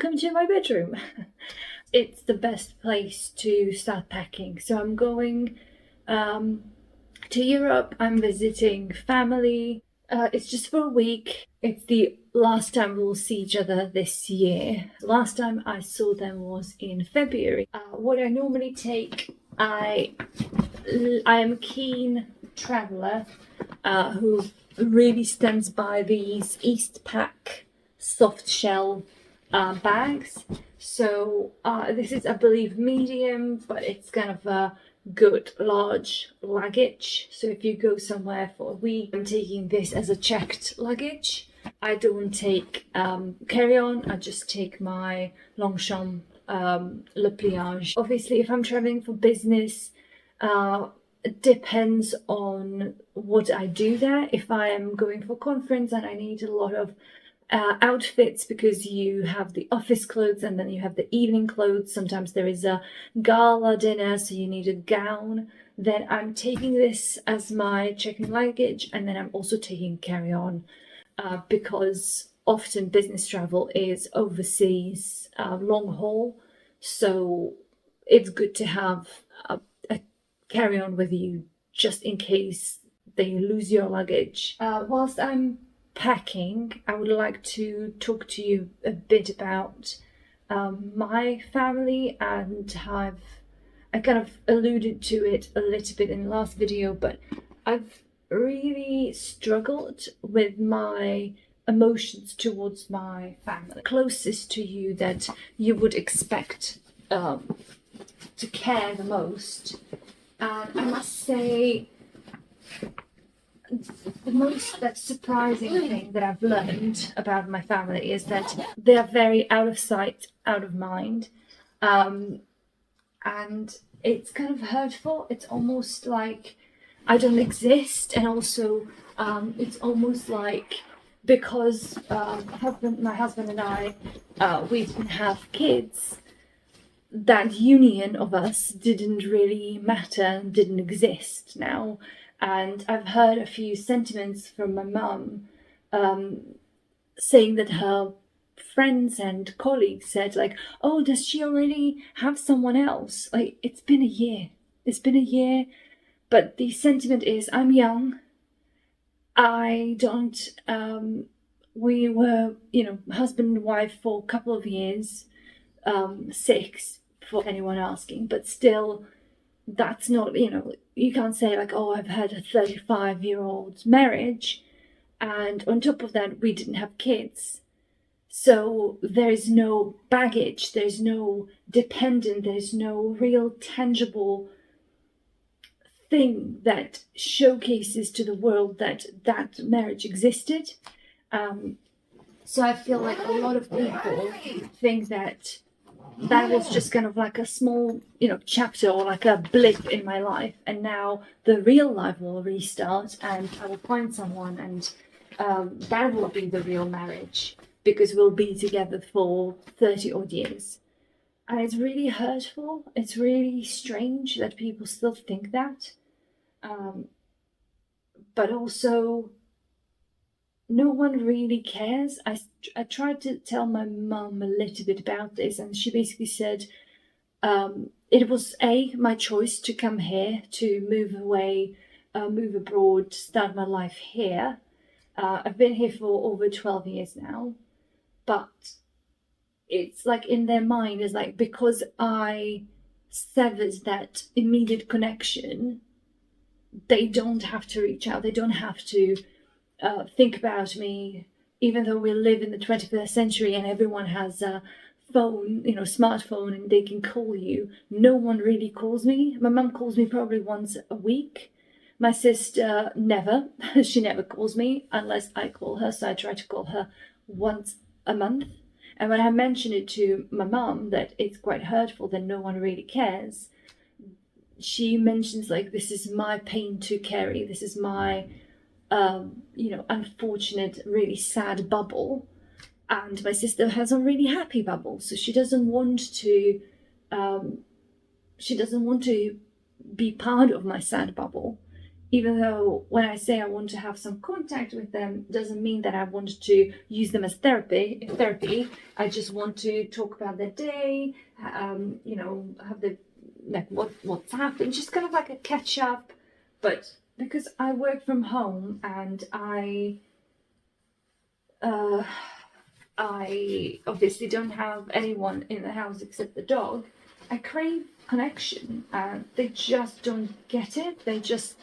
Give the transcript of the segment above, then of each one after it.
welcome to my bedroom. It's the best place to start packing. So I'm going to Europe. I'm visiting family. It's just for a week. It's the last time we'll see each other this year. Last time I saw them was in February. What I normally take, I am a keen traveller who really stands by these Eastpak soft shell bags. So this is, I believe, medium, but it's kind of a good large luggage. So if you go somewhere for a week, I'm taking this as a checked luggage. I don't take carry-on. I just take my Longchamp Le Pliage. Obviously, if I'm traveling for business, it depends on what I do there. If I am going for a conference and I need a lot of outfits, because you have the office clothes and then you have the evening clothes. Sometimes there is a gala dinner, so you need a gown. Then I'm taking this as my checking luggage, and then I'm also taking carry-on because often business travel is overseas, long haul. So it's good to have a carry-on with you just in case that you lose your luggage. Whilst I'm packing, I would like to talk to you a bit about my family, and I kind of alluded to it a little bit in the last video, but I've really struggled with my emotions towards my family. Closest to you that you would expect to care the most. And I must say, the most surprising thing that I've learned about my family is that they are very out of sight, out of mind. And it's kind of hurtful. It's almost like I don't exist. And also it's almost like, because my husband and I, we didn't have kids, that union of us didn't really matter, didn't exist now. And I've heard a few sentiments from my mum saying that her friends and colleagues said, like, oh, does she already have someone else? Like, it's been a year. But the sentiment is, I'm young. I don't, we were, husband and wife for a couple of years, 6 for anyone asking, but still, that's not, you can't say like, oh, I've had a 35-year-old marriage, and on top of that, we didn't have kids. So there's no baggage, there's no dependent, there's no real tangible thing that showcases to the world that that marriage existed. So I feel like a lot of people think that was just kind of like a small, chapter or like a blip in my life, and now the real life will restart, and I will find someone, and that will be the real marriage, because we'll be together for 30 odd years. And it's really hurtful. It's really strange that people still think that. But also, no one really cares. I tried to tell my mum a little bit about this, and she basically said it was my choice to come here, to move away, move abroad, start my life here. I've been here for over 12 years now, but it's like in their mind is like, because I severed that immediate connection, they don't have to reach out. They don't have to think about me, even though we live in the 21st century and everyone has a phone, smartphone, and they can call you. No one really calls me. My mum calls me probably once a week. My sister never. She never calls me unless I call her. So I try to call her once a month. And when I mention it to my mum that it's quite hurtful that no one really cares, she mentions like, this is my pain to carry. This is my unfortunate, really sad bubble, and my sister has a really happy bubble. So she doesn't want to be part of my sad bubble. even though when I say I want to have some contact with them, doesn't mean that I want to use them as therapy. I just want to talk about their day, have the like what's happened, just kind of like a catch up. But because I work from home and uh, I obviously don't have anyone in the house except the dog, I crave connection, and they just don't get it. They just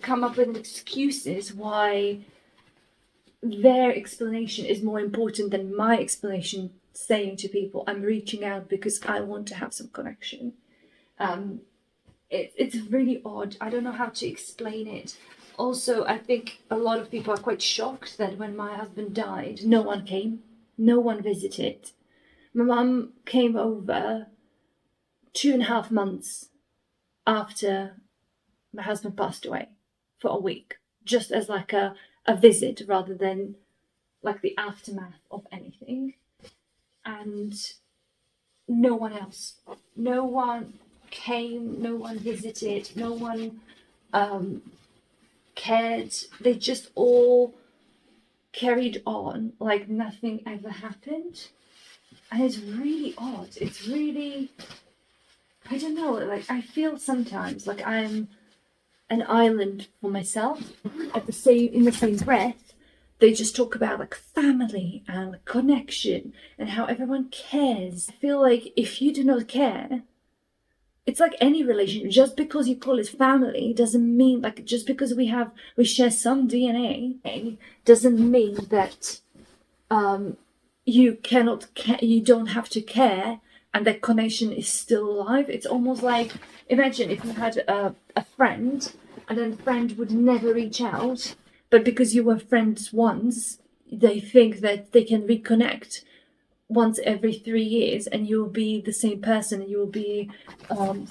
come up with excuses why their explanation is more important than my explanation, saying to people, I'm reaching out because I want to have some connection. Um, it's really odd. I don't know how to explain it. Also, I think a lot of people are quite shocked that when my husband died, no one came, no one visited. My mum came over 2.5 months after my husband passed away for a week, just as like a visit rather than like the aftermath of anything. And no one else, no one came, no one visited, no one cared. They just all carried on like nothing ever happened. And it's really odd. It's really, I don't know, like I feel sometimes like I'm an island for myself. In the same breath, they just talk about like family and like, connection and how everyone cares. I feel like if you do not care, it's like any relationship. Just because you call it family doesn't mean, like, just because we share some DNA doesn't mean that you don't have to care, and that connection is still alive. It's almost like, imagine if you had a friend, and then the friend would never reach out, but because you were friends once, they think that they can reconnect once every 3 years, and you'll be the same person, and you'll be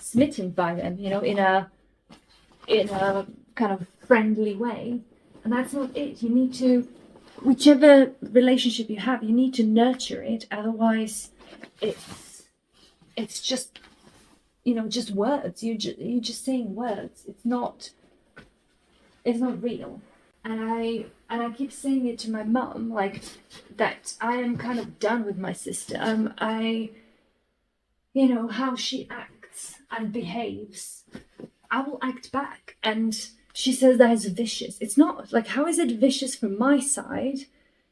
smitten by them, in a kind of friendly way. And that's not it. You need to, whichever relationship you have, you need to nurture it. Otherwise, it's just just words. You're just saying words. It's not real. And I keep saying it to my mum, like, that I am kind of done with my sister. How she acts and behaves, I will act back. And she says that is vicious. It's not. Like, how is it vicious from my side,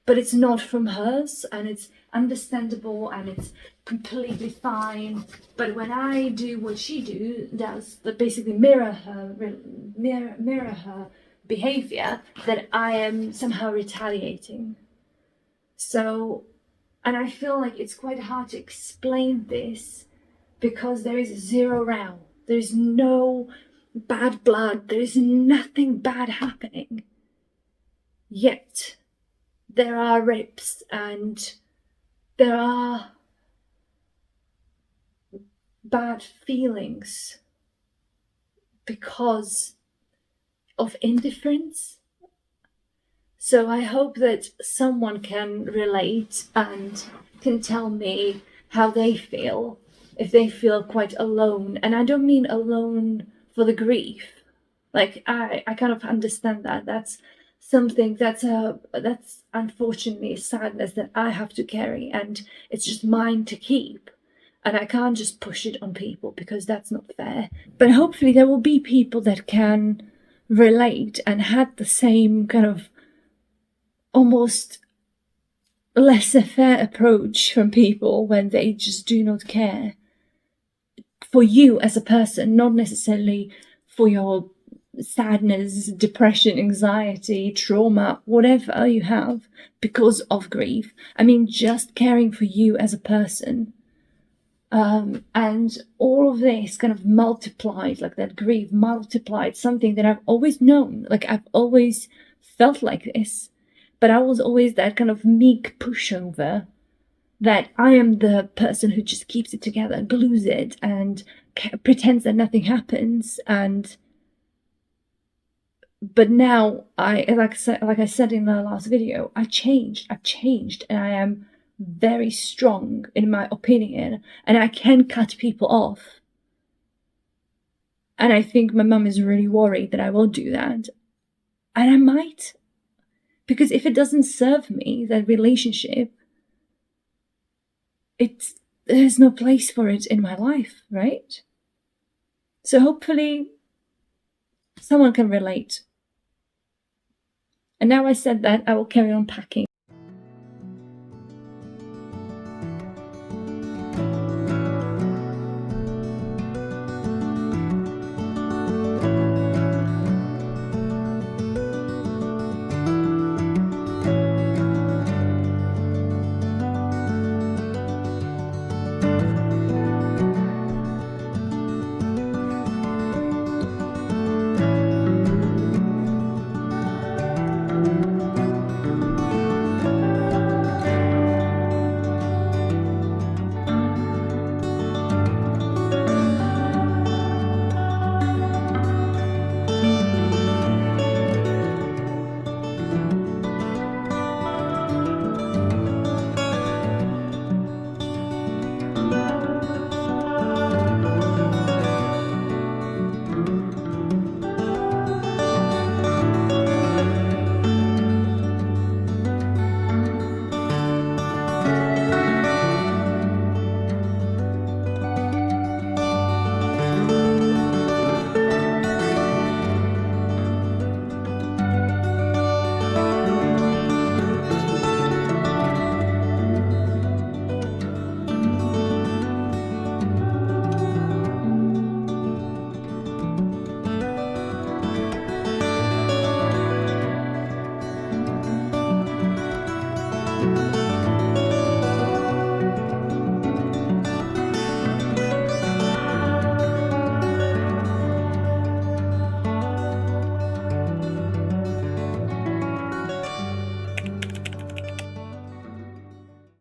but it's not from hers? And it's understandable and it's completely fine. But when I do what she does, that basically mirror her behavior, that I am somehow retaliating. So, and I feel like it's quite hard to explain this because there is zero row. There's no bad blood. There is nothing bad happening. Yet there are rips and there are bad feelings because of indifference. So I hope that someone can relate and can tell me how they feel, if they feel quite alone. And I don't mean alone for the grief. Like, I kind of understand that. That's something that's unfortunately a sadness that I have to carry, and it's just mine to keep. And I can't just push it on people because that's not fair. But hopefully there will be people that can relate and had the same kind of almost laissez-faire approach from people when they just do not care for you as a person, not necessarily for your sadness, depression, anxiety, trauma, whatever you have because of grief. I mean, just caring for you as a person. And all of this kind of multiplied, like that grief multiplied something that I've always known. Like, I've always felt like this, but I was always that kind of meek pushover, that I am the person who just keeps it together and glues it and pretends that nothing happens. But now like I said in the last video, I've changed, and I am very strong in my opinion, and I can cut people off. And I think my mum is really worried that I will do that. And I might. Because if it doesn't serve me, that relationship, there's no place for it in my life, right? So hopefully someone can relate. And now I said that, I will carry on packing.